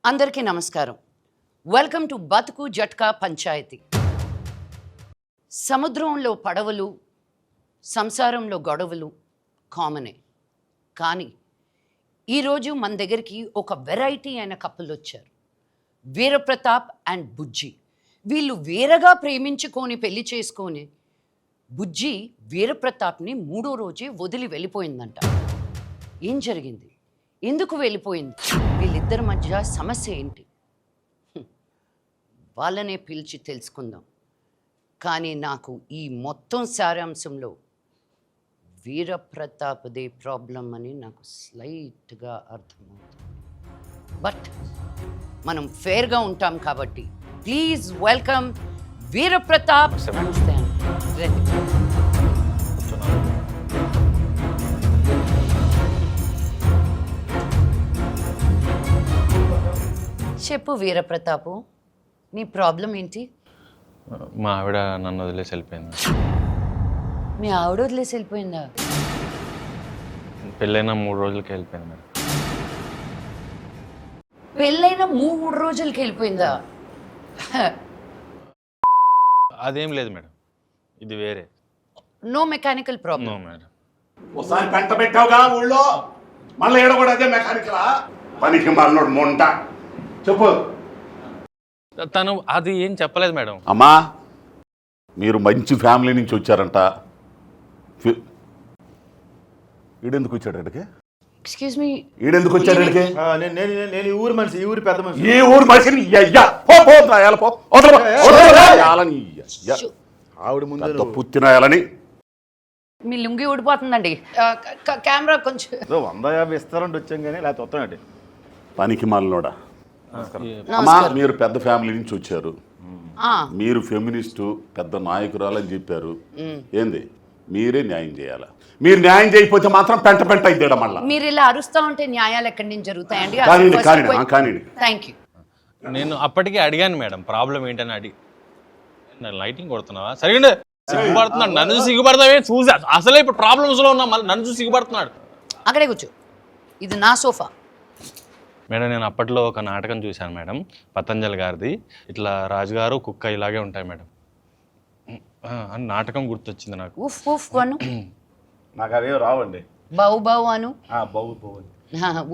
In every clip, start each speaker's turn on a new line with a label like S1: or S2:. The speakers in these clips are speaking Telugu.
S1: అందరికీ నమస్కారం. వెల్కమ్ టు బతుకు జట్కా పంచాయతీ. సముద్రంలో పడవలు, సంసారంలో గొడవలు కామనే. కానీ ఈరోజు మన దగ్గరికి ఒక వెరైటీ అయిన కపుల్ వచ్చారు. వీరప్రతాప్ అండ్ బుజ్జి. వీళ్ళు వేరగా ప్రేమించుకొని పెళ్లి చేసుకొని బుజ్జి వీరప్రతాప్ని 3వ రోజే వదిలి వెళ్ళిపోయిందంట. ఏం జరిగింది? ఎందుకు వెళ్ళిపోయింది? వీళ్ళిద్దరి మధ్య సమస్య ఏంటి? వాళ్ళనే పిలిచి తెలుసుకుందాం. కానీ నాకు ఈ మొత్తం సారాంశంలో వీరప్రతాప్దే ప్రాబ్లం అని నాకు స్లైట్గా అర్థమవుతుంది. బట్ మనం ఫేర్గా ఉంటాం కాబట్టి ప్లీజ్ వెల్కమ్ వీరప్రతాప్. నమస్తే అండి. చెప్పు వీరప్రతాపు, నీ ప్రాబ్లం ఏంటి?
S2: మా ఆవిడ నన్ను వదిలేసి వెళ్ళిపోయింది.
S1: మీ ఆవిడ వదిలేసి వెళ్ళిపోయిందా?
S2: పెళ్ళైన 3 రోజులకి వెళ్ళిపోయింది మేడం.
S1: పెళ్ళైన 3 రోజులకి వెళ్ళిపోయిందా?
S2: అదేం లేదు మేడం, ఇది వేరే.
S1: No mechanical problem.
S2: No madam.
S3: ఒకసారి పెంట పెట్టావుగా ఊళ్ళో, మళ్ళీ ఏడ కూడా అదే మెకానికలా? పనికి మళ్ళీ మొంట. చెప్పు.
S2: తను అది ఏం చెప్పలేదు మేడం.
S3: అమ్మా, మీరు మంచి ఫ్యామిలీ నుంచి వచ్చారంట. ఈడెందుకు వచ్చాడు అక్కడికి?
S1: ఎక్స్క్యూజ్ మీ,
S3: ఈడెందుకు వచ్చాడు అక్కడికి?
S4: నేను ఈ ఊరు మనిషి, ఈ ఊరి పెద్ద మనిషి.
S3: ఈ ఊరు మనిషిని
S4: ఆవిడ ముందు
S3: పుత్తినాయాలని.
S1: మీ లుంగి ఊడిపోతుందండి. కెమెరా కొంచెం
S4: 150 ఇస్తారంటే వచ్చాం కానీ లేకపోతే వస్తానండి.
S3: పనికి మళ్ళోడా. అమ్మా, మీరు పెద్ద ఫ్యామిలీ నుంచి వచ్చారు. మీరు ఫెమినిస్టు పెద్ద నాయకురాలని చెప్పారు. ఏంది? మీరే న్యాయం చేయాలా? మీరు న్యాయం చేయకపోతే మాత్రం పెంట పెంట అయిద్దాం. మళ్ళీ
S1: మీరు ఇలా అరుస్తా ఉంటే న్యాయాలు ఎక్కడి నుంచి జరుగుతాయండి? Thank you.
S2: నేను అప్పటికే అడిగాను మేడం, ప్రాబ్లం ఏంటని అడిగి. లైటింగ్ కొడుతున్నావా? సరిగ్గా సిగ్గుపడుతున్నాడు. నన్ను చూసి సిగ్గుపడతావే? చూసి అసలే ఇప్పుడు ప్రాబ్లమ్స్లో ఉన్నా, మళ్ళీ నన్ను చూసి సిగ్గుపడుతున్నాడు.
S1: అక్కడే కూర్చో, ఇది నా సోఫా.
S2: మేడం, నేను అప్పట్లో ఒక నాటకం చూశాను మేడం, పతంజలి గారిది. ఇట్లా రాజుగారు కుక్క ఇలాగే ఉంటాయి మేడం అని నాటకం గుర్తొచ్చింది నాకు.
S1: ఉఫ్ ఉఫ్ అను.
S4: నాకు అవే రావండి.
S1: బావు బావు అను.
S4: బావు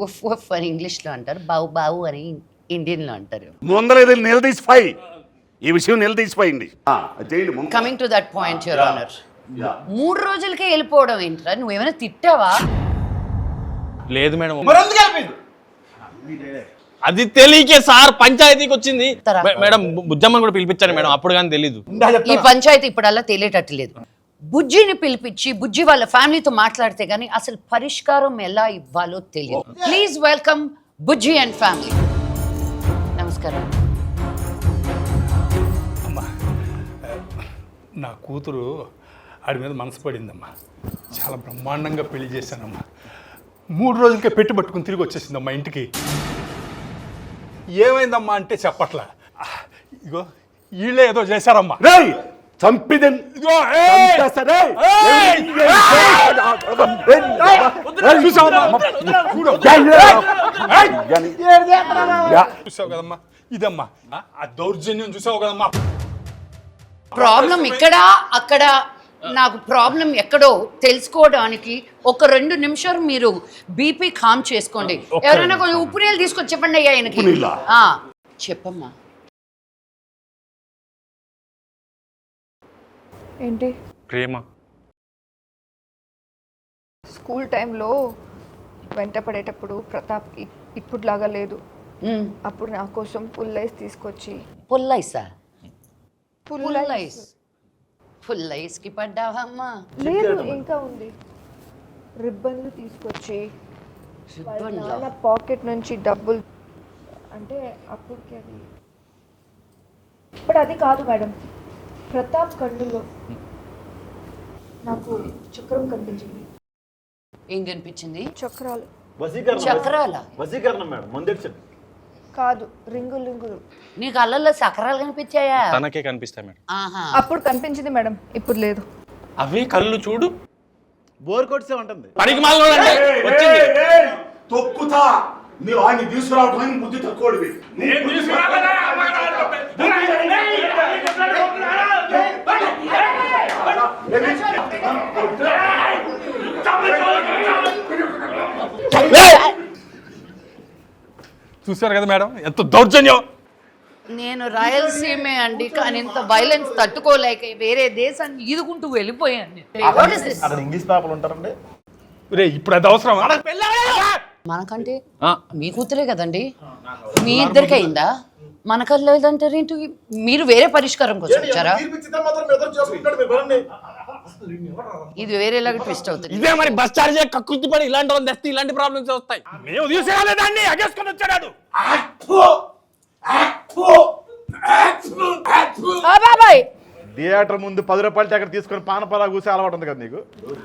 S1: ఉఫ్ ఉఫ్ అని ఇంగ్లీష్లో అంటారు, బావు బావు అని ఇండియన్లో అంటారు.
S3: ముందర నిలదీసిపోయి ఈ విషయం నిలదీసిపోయింది.
S1: Coming to that point your honour, 3 రోజులకే వెళ్ళిపోవడం ఏంట్రా? నువ్వేమైనా తిట్టావా?
S2: లేదు మేడం, అది తెలియకే సార్ పంచాయతీకి వచ్చింది మేడం. బుజ్జమ్మని కూడా పిలిపించాను మేడం, అప్పుడు కానీ తెలీదు.
S1: ఈ పంచాయతీ ఇప్పుడల్లా తెలియటట్టు లేదు. బుజ్జిని పిలిపించి బుజ్జి వాళ్ళ ఫ్యామిలీతో మాట్లాడితే గానీ అసలు పరిష్కారం ఎలా ఇవ్వాలో తెలియదు. Please welcome Bujji and family. నమస్కారం.
S5: అమ్మా, నా కూతురు ఆడి మీద మనసు పడిందమ్మా. చాలా బ్రహ్మాండంగా పెళ్లి చేశానమ్మా. 3 రోజులకే పెట్టి పట్టుకుని తిరిగి వచ్చేసిందమ్మా ఇంటికి. ఏమైందమ్మా అంటే చెప్పట్లా. ఇగో వీళ్ళే ఏదో చేశారమ్మా. చూసావు కదమ్మా, ఇదమ్మా ఆ దౌర్జన్యం చూసావు కదమ్మా.
S1: ప్రాబ్లం ఇక్కడ అక్కడ, నాకు ప్రాబ్లం ఎక్కడో తెలుసుకోవడానికి ఒక 2 నిమిషాలు మీరు బీపీ కామ్ చేసుకోండి. ఎవరైనా కొంచెం ఉప్పు నీళ్ళు తీసుకొచ్చి చెప్పండి అయ్యా ఆయనకి. చెప్పమ్మా.
S6: ఏంటి?
S2: ప్రేమ.
S6: స్కూల్ టైంలో వెంట పడేటప్పుడు ప్రతాప్కి ఇప్పుడులాగా లేదు. అప్పుడు నా కోసం పుల్లైస్ తీసుకొచ్చి.
S1: పుల్లైసా? పుల్లైస్కి పడ్డావమ్మా?
S6: లేదు, ఇంకా ఉంది. రిబ్బన్లు తీసుకొచ్చి నాన్న పాకెట్ నుంచి డబ్బులు, అంటే అప్పటికి అది. ఇప్పుడు అది కాదు మేడం, ప్రతాప్ కన్నులో నాకు చక్రం కనిపించింది.
S1: ఏం కనిపించింది?
S6: చక్రాలు.
S1: చక్రాలా?
S4: వసీకరణం మేడం, మందిర్చండి.
S6: కాదు, రింగులు.
S1: నీకు అల్లల్లో చక్రాలు కనిపించాయా?
S2: తనకే కనిపిస్తాయి మేడం.
S6: అప్పుడు కనిపించింది మేడం, ఇప్పుడు లేదు.
S2: అవి కళ్ళు చూడు,
S4: బోర్ కొట్సే ఉంటుంది.
S2: పనికి మాలినోడు అంటే వచ్చింది.
S3: తొక్కుతా నువ్వు ఆయన్ని తీసుకురావడానికి బుద్ధి తక్కువడివి.
S5: చూసారు కదా మేడం ఎంత దౌర్జన్యం.
S1: నేను రాయలసీమే అండి, కానీ ఇంత వైలెన్స్ తట్టుకోలేక వేరే దేశాన్ని ఈదుకుంటూ వెళ్ళిపోయాను. What is this?
S4: అక్కడ ఇంగ్లీష్ పేపర్లు ఉంటారండి.
S5: రే ఇప్పుడు అది అవసరం.
S1: మనకంటే మీ కూతురే కదండి, మీ ఇద్దరికి అయిందా? మనకల్లా లేదంటారు ఏంటి? మీరు వేరే పరిష్కారం కోసం వచ్చారా? ఇది వేరేలాగా ట్విస్ట్ అవుతుంది.
S2: ఇదే మరి బస్ చార్జ్ కక్కుర్తి పడి ఇలాంటి వాళ్ళు తెస్తే ఇలాంటి ప్రాబ్లమ్స్ వస్తాయి.
S5: మేము తీసుకురాలేదాన్ని అగేసుకొని వచ్చాడు.
S1: బాబాయ్
S4: థియేటర్ ముందు 10 రూపాయలు టికెట్ తీసుకొని పానపరా కూసే అలవాటు ఉంది కదా నీకు.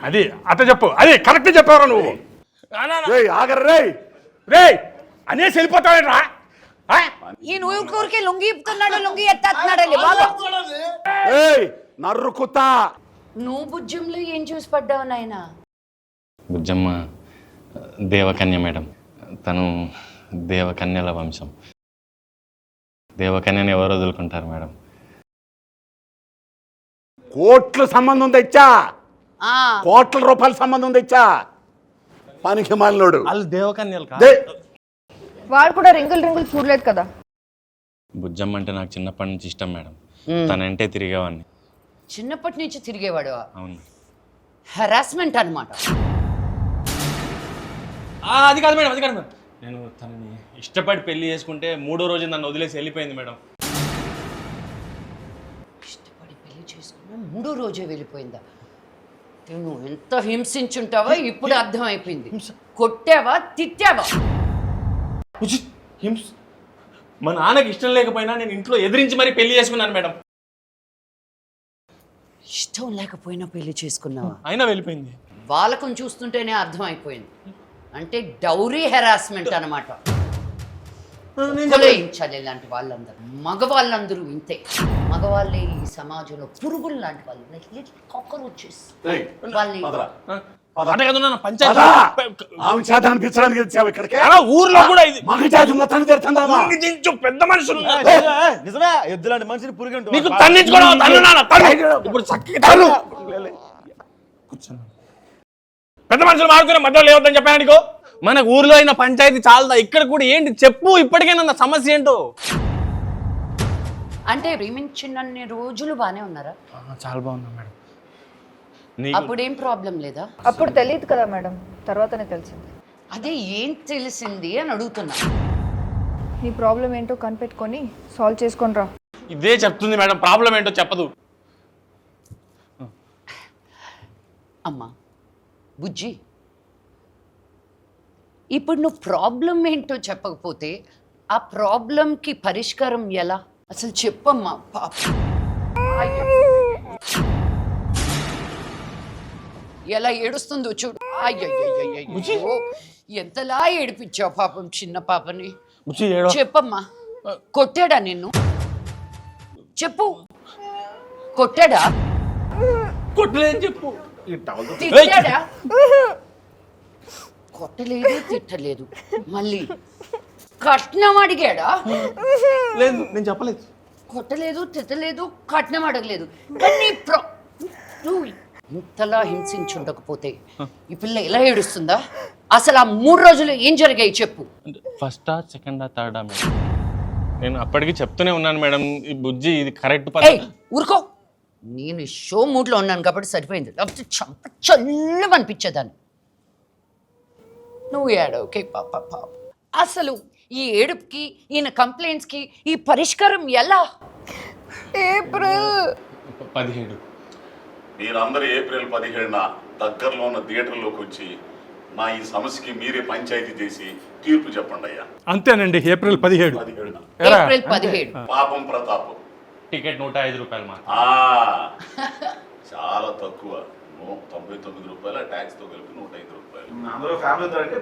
S5: అది అట్ట చెప్పు, అది కరెక్ట్ చెప్పారా నువ్వు?
S3: ఆగర్రే
S5: రే అనేసి వెళ్ళిపోతావేట్రా?
S1: ఈ ఊరికే లుంగి ఇప్పుతున్నాడు, లుంగి ఎత్తేస్తున్నాడండి బాబా.
S3: నర్రుకుతా.
S1: నువ్వు బుజ్జంలో ఏం చూసి పడ్డావు నాయనా?
S2: బుజ్జమ్మ దేవకన్య మేడం, తను దేవకన్యల వంశం. దేవకన్యని ఎవరు వదులుకుంటారు మేడం?
S3: కోట్ల సంబంధం తెచ్చా, కోట్ల రూపాయల సంబంధం తెచ్చా. పనికి మాలినోడు.
S2: వాళ్ళు దేవకన్యలు కాదు.
S6: వాడు కూడా రింగులు చూడలేదు కదా.
S2: బుజ్జమ్మ అంటే నాకు చిన్నప్పటి నుంచి ఇష్టం మేడం. తనంటే తిరిగేవాడిని.
S1: చిన్నప్పటి నుంచి తిరిగేవాడు.
S2: అవును.
S1: హెరాస్మెంట్ అన్నమాట.
S2: అది కాదు మేడం, అది కాదు మేడం. నేను తనని ఇష్టపడి పెళ్లి చేసుకుంటే 3వ రోజు నన్ను వదిలేసి వెళ్ళిపోయింది మేడం.
S1: ఇష్టపడి పెళ్లి చేసుకున్నా 3వ రోజే వెళ్ళిపోయిందా? నువ్వు ఎంత హింసించుంటావో ఇప్పుడు అర్థమైపోయింది. కొట్టావా, తిట్టావా?
S2: మా నాన్నకి ఇష్టం లేకపోయినా నేను ఇంట్లో ఎదిరించి మరీ పెళ్లి చేసుకున్నాను మేడం.
S1: ఇష్టం లేకపోయినా పెళ్లి చేసుకున్నావా?
S2: అయినా వెళ్ళిపోయింది.
S1: వాళ్ళకం చూస్తుంటేనే అర్థమైపోయింది. అంటే డౌరీ హెరాస్మెంట్ అనమాట. ఇలాంటి వాళ్ళందరూ, మగవాళ్ళందరూ ఇంతే. మగవాళ్ళే ఈ సమాజంలో పురుగులు లాంటి వాళ్ళు. కాక్రోచెస్. వాళ్ళని
S2: ఊర్లో కూడా
S3: పెద్ద మనుషులు
S4: నిజమే, ఎద్దులాంటి మనిషిని పురుగు
S2: పెద్ద మనుషులు మాడుకునే మధ్యలో లేవద్దని చెప్పాను నీకు. మన ఊర్లో అయిన పంచాయతీ చాలదా? ఇక్కడ కూడా ఏంటి చెప్పు, ఇప్పటికైనా సమస్య ఏంటో.
S1: అంటే ప్రేమించినన్ని రోజులు బానే ఉన్నారా?
S2: చాలా బాగున్నా మేడం.
S1: అప్పుడేం ప్రాబ్లం లేదా?
S6: అప్పుడు తెలియదు కదా మేడం, తర్వాతనే తెలిసింది.
S1: అదే ఏం తెలిసింది అని అడుగుతున్నా.
S6: నీ ప్రాబ్లం ఏంటో కనిపెట్టుకొని సాల్వ్ చేసుకొని రా.
S2: ఇదే చెప్తుంది మేడం, ప్రాబ్లం ఏంటో చెప్పదు.
S1: అమ్మా బుజ్జి, ఇప్పుడు నువ్వు ప్రాబ్లం ఏంటో చెప్పకపోతే ఆ ప్రాబ్లంకి పరిష్కారం ఎలా? అసలు చెప్పమ్మా. పాప ఎలా ఏడుస్తుందో చూడు. అయ్యో ఎంతలా ఏడిపించావు పాపం చిన్న పాపని. చెప్పమ్మా, కొట్టాడా నిన్ను? చెప్పు, కొట్టాడా?
S2: కొట్టలేదని చెప్పు.
S1: తిట్టాడా? కొట్టలేదు, తిట్టలేదు. మళ్ళీ కట్నం అడిగాడా?
S2: లేదు, నేను చెప్పలేదు.
S1: కొట్టలేదు, తిట్టలేదు, కట్నం అడగలేదు. కానీ నువ్వు ఇంతలా హింసించుండకపోతే ఈ పిల్ల ఎలా ఏడుస్తుందా? అసలు ఆ 3 రోజులు ఏం జరిగాయి చెప్పు.
S2: ఫస్టా, సెకండా, థర్డా మేడం? నేను అప్పటికి చెప్తూనే ఉన్నాను మేడం, ఈ బుజ్జి ఇది కరెక్ట్.
S1: ఊరుకో, నేను షో మూడ్లో ఉన్నాను కాబట్టి సరిపోయింది. లేకపోతే చంప చల్లం అనిపించేదాన్ని. నువ్వు ఏడవకే పాప. అసలు ఈ ఏడుపుకి, ఈయన కంప్లైంట్స్కి ఈ పరిష్కారం ఎలా?
S6: ఏప్రిల్
S2: 17.
S3: మీరందరూ ఏప్రిల్ 17న దగ్గరలో ఉన్న థియేటర్లోకి వచ్చి నా ఈ సమస్యకి మీరే పంచాయతీ చేసి తీర్పు చెప్పండి అయ్యా.
S5: అంతేనండి, ఏప్రిల్ 17.
S1: ఏప్రిల్ 17.
S3: పాపం ప్రతాపం.
S2: టికెట్ 105 రూపాయలు మాత్రం.
S3: చాలా తక్కువ. 99 రూపాయలు, ట్యాక్స్తో కలిపి 105 రూపాయలు.
S4: అందరూ ఫ్యామిలీతో అంటే